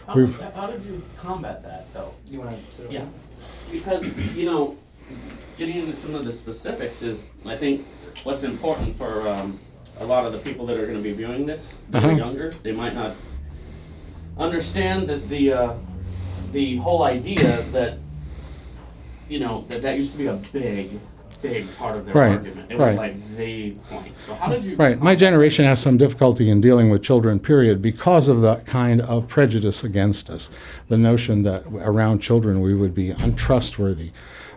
How, we've how did you combat that, though? You want to sit over Yeah, there? because, getting into some of the specifics is, I think, what's important for a lot of the people that are going to be viewing this, that are younger. They might not understand that the whole idea that, that used to be a big part of their Right, argument. It was right. like the point. So how did you... Right. My generation has some difficulty in dealing with children, period, because of that kind of prejudice against us. The notion that around children we would be untrustworthy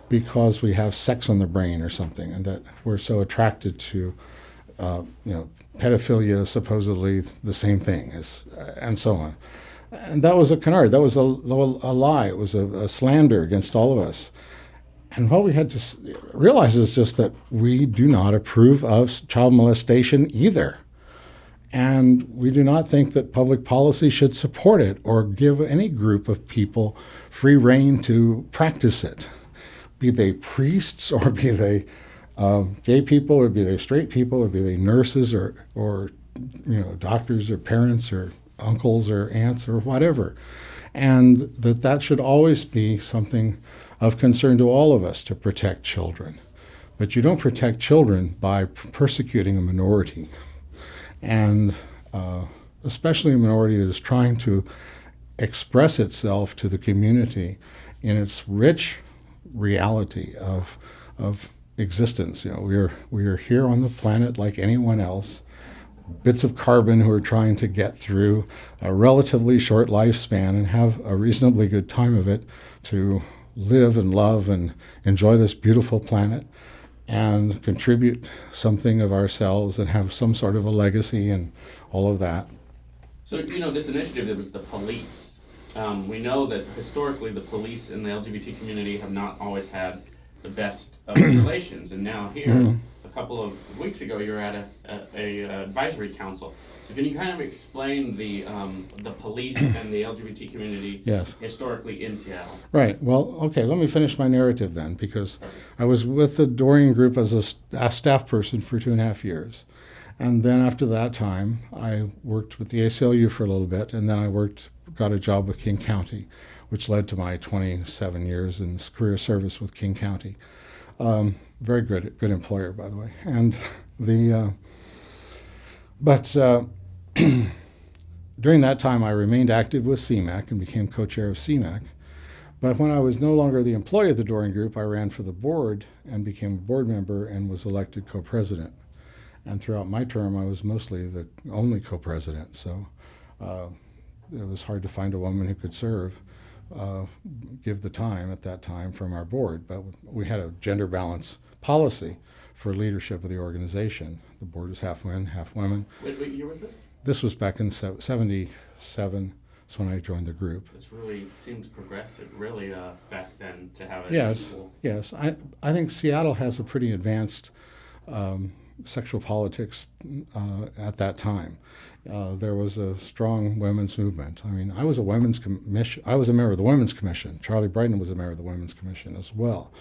because we have sex on the brain or something, and that we're so attracted to, pedophilia, supposedly the same thing, and so on. And that was a canard. That was a lie. It was a slander against all of us. And what we had to realize is just that we do not approve of child molestation either. And we do not think that public policy should support it or give any group of people free rein to practice it, be they priests or be they gay people or be they straight people or be they nurses or doctors or parents or uncles or aunts or whatever. And that should always be something of concern to all of us, to protect children. But you don't protect children by persecuting a minority, and especially a minority that is trying to express itself to the community in its rich reality of existence. We are here on the planet like anyone else, bits of carbon who are trying to get through a relatively short lifespan and have a reasonably good time of it, to live and love and enjoy this beautiful planet and contribute something of ourselves and have some sort of a legacy and all of that. So, this initiative, it was the police. We know that historically the police and the LGBT community have not always had the best of relations. And now here, a couple of weeks ago, you were at a advisory council. So can you kind of explain the police and the LGBT community historically in Seattle? Right. Well, okay, let me finish my narrative then, because I was with the Dorian Group as a staff person for 2.5 years. And then after that time, I worked with the ACLU for a little bit, and then I got a job with King County, which led to my 27 years in career service with King County. Very good employer, by the way. And during that time, I remained active with CMAC and became co-chair of CMAC. But when I was no longer the employee of the Dorian Group, I ran for the board and became a board member and was elected co-president. And throughout my term, I was mostly the only co-president. So it was hard to find a woman who could serve, give the time at that time from our board. But we had a gender balance policy for leadership of the organization. The board was half men, half women. What year was this? This was back in 77. That's when I joined the group. This really seems progressive, really, back then, to have it equal. Yes. I think Seattle has a pretty advanced sexual politics at that time. There was a strong women's movement. I mean, I was a member of the Women's Commission. Charlie Brighton was a member of the Women's Commission as well.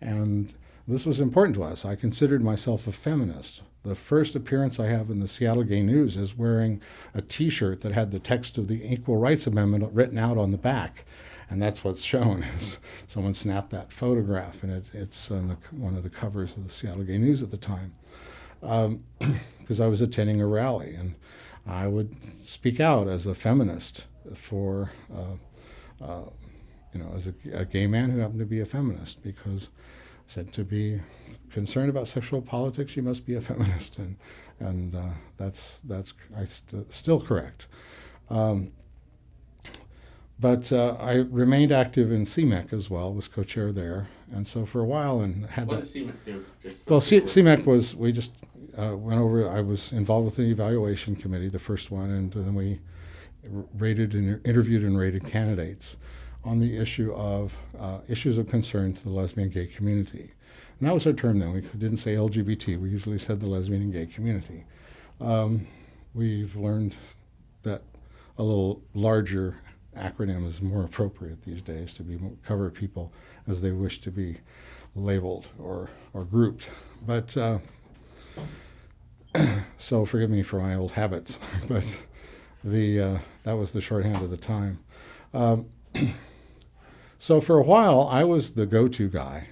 And this was important to us. I considered myself a feminist. The first appearance I have in the Seattle Gay News is wearing a T-shirt that had the text of the Equal Rights Amendment written out on the back. And that's what's shown. Is someone snapped that photograph, and it's on one of the covers of the Seattle Gay News at the time. Because I was attending a rally, and I would speak out as a feminist for, as a gay man who happened to be a feminist, because said to be concerned about sexual politics, you must be a feminist, and that's still correct. But I remained active in CMAC as well, was co-chair there, and so for a while, and had What that. does CMAC do? Well, CMAC was, we just went over, I was involved with the evaluation committee, the first one, and then we interviewed and rated candidates on the issue of issues of concern to the lesbian gay community. And that was our term then. We didn't say LGBT. We usually said the lesbian and gay community. We've learned that a little larger acronym is more appropriate these days to cover people as they wish to be labeled or grouped. But so forgive me for my old habits, but that was the shorthand of the time. So for a while, I was the go-to guy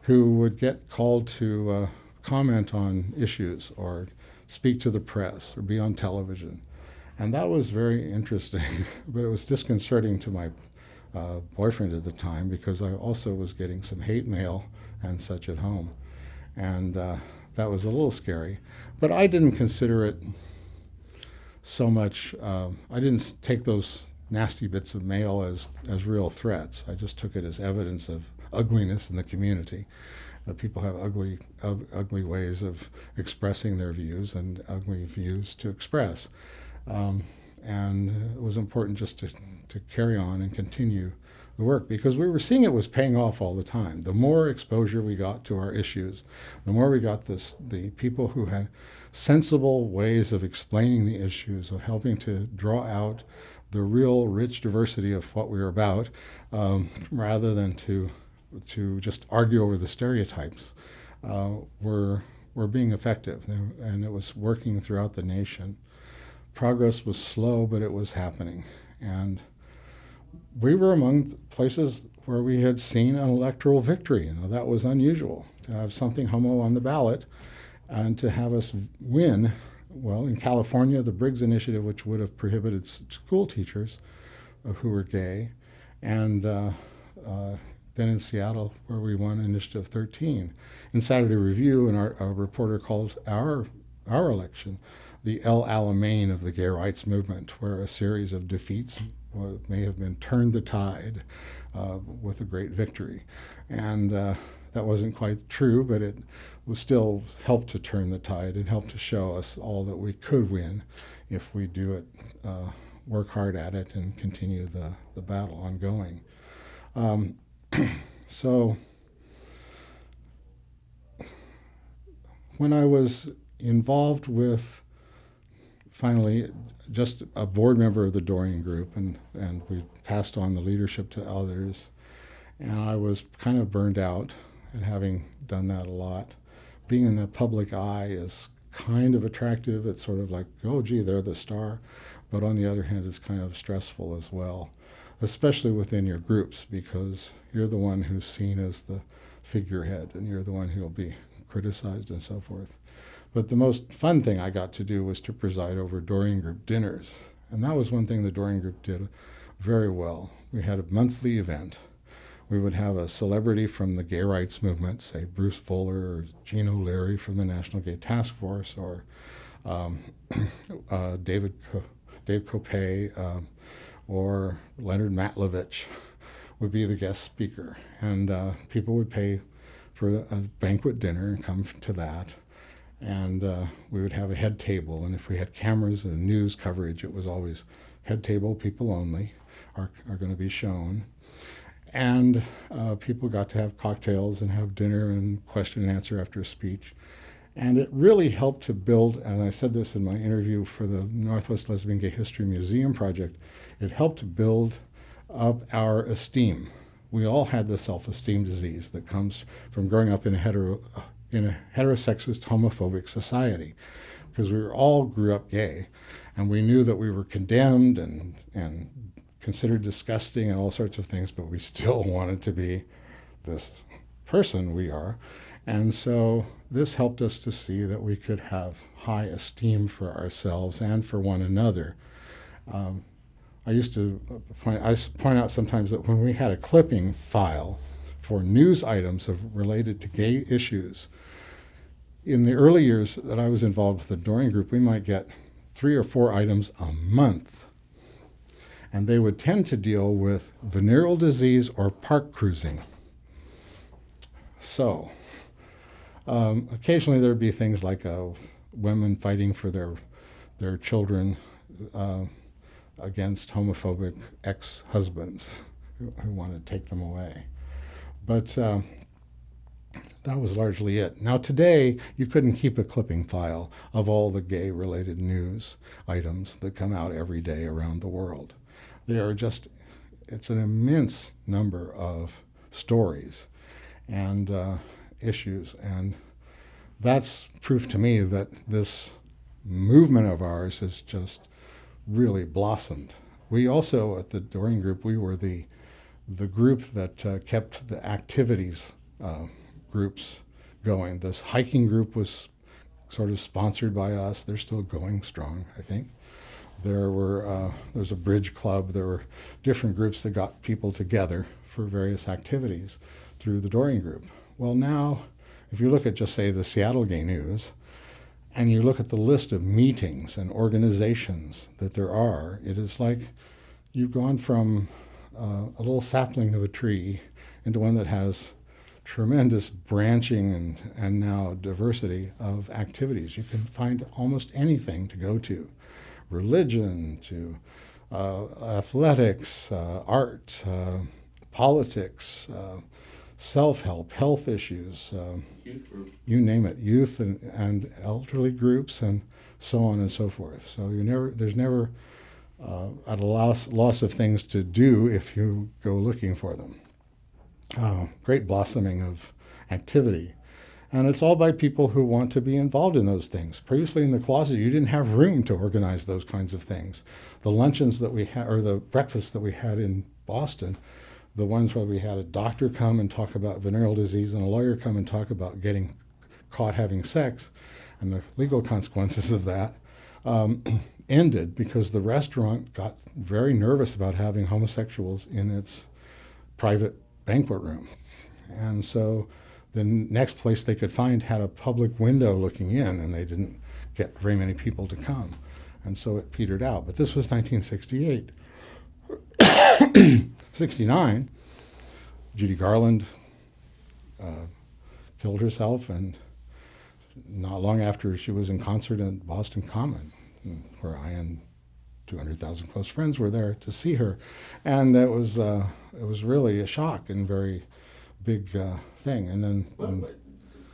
who would get called to comment on issues or speak to the press or be on television. And that was very interesting, but it was disconcerting to my boyfriend at the time because I also was getting some hate mail and such at home. And that was a little scary. But I didn't consider it so much, I didn't take those nasty bits of mail as real threats. I just took it as evidence of ugliness in the community. People have ugly ways of expressing their views and ugly views to express. And it was important just to carry on and continue the work because we were seeing it was paying off all the time. The more exposure we got to our issues, the more we got the people who had sensible ways of explaining the issues, of helping to draw out the real rich diversity of what we were about, rather than to just argue over the stereotypes, were being effective, and it was working throughout the nation. Progress was slow, but it was happening, and we were among places where we had seen an electoral victory. You know, that was unusual to have something homo on the ballot, and to have us win. Well, in California, the Briggs Initiative, which would have prohibited school teachers who were gay, and then in Seattle, where we won Initiative 13. In Saturday Review, and our reporter called our election the El Alamein of the gay rights movement, where a series of defeats may have been turned the tide with a great victory. And that wasn't quite true, but it was still helped to turn the tide and helped to show us all that we could win if we do it, work hard at it, and continue the battle ongoing. So when I was involved with, finally, just a board member of the Dorian Group, and we passed on the leadership to others, and I was kind of burned out at having done that a lot. Being in the public eye is kind of attractive. It's sort of like, oh, gee, they're the star. But on the other hand, it's kind of stressful as well, especially within your groups, because you're the one who's seen as the figurehead, and you're the one who'll be criticized and so forth. But the most fun thing I got to do was to preside over Dorian Group dinners. And that was one thing the Dorian Group did very well. We had a monthly event. We would have a celebrity from the gay rights movement, say Bruce Fuller or Gene O'Leary from the National Gay Task Force, or Dave Kopay, or Leonard Matlovich would be the guest speaker. And people would pay for a banquet dinner and come to that. And we would have a head table, and if we had cameras and news coverage, it was always head table, people only are going to be shown. And people got to have cocktails and have dinner and question and answer after a speech. And it really helped to build, and I said this in my interview for the Northwest Lesbian Gay History Museum project, it helped to build up our esteem. We all had the self-esteem disease that comes from growing up in a heterosexist, homophobic society, because we all grew up gay, and we knew that we were condemned and considered disgusting and all sorts of things, but we still wanted to be this person we are. And so this helped us to see that we could have high esteem for ourselves and for one another. I used to point out sometimes that when we had a clipping file for news items related to gay issues, in the early years that I was involved with the Dorian Group, we might get 3 or 4 items a month. And they would tend to deal with venereal disease or park cruising. So, occasionally there'd be things like women fighting for their children against homophobic ex-husbands who wanted to take them away. But that was largely it. Now today, you couldn't keep a clipping file of all the gay-related news items that come out every day around the world. It's an immense number of stories and issues, and that's proof to me that this movement of ours has just really blossomed We also, at the Doreen Group, we were the group that kept the activities groups going. This hiking group was sort of sponsored by us. They're still going strong, I think. There's a bridge club. There were different groups that got people together for various activities through the Doreen Group. Well, now, if you look at just say the Seattle Gay News, and you look at the list of meetings and organizations that there are, it is like you've gone from a little sapling of a tree into one that has tremendous branching and now diversity of activities. You can find almost anything to go to, religion to athletics, art, politics, self-help, health issues, Youth group. you name it, youth and elderly groups and so on and so forth. So there's never at a loss of things to do if you go looking for them. Great blossoming of activity. And it's all by people who want to be involved in those things. Previously in the closet, you didn't have room to organize those kinds of things. The luncheons that we had, or the breakfasts that we had in Boston, the ones where we had a doctor come and talk about venereal disease and a lawyer come and talk about getting caught having sex and the legal consequences of that, ended because the restaurant got very nervous about having homosexuals in its private banquet room. And so the next place they could find had a public window looking in, and they didn't get very many people to come. And so it petered out. But this was 1968. 69, Judy Garland killed herself, and not long after she was in concert at Boston Common, where I and 200,000 close friends were there to see her, and it was really a shock and very big thing. And then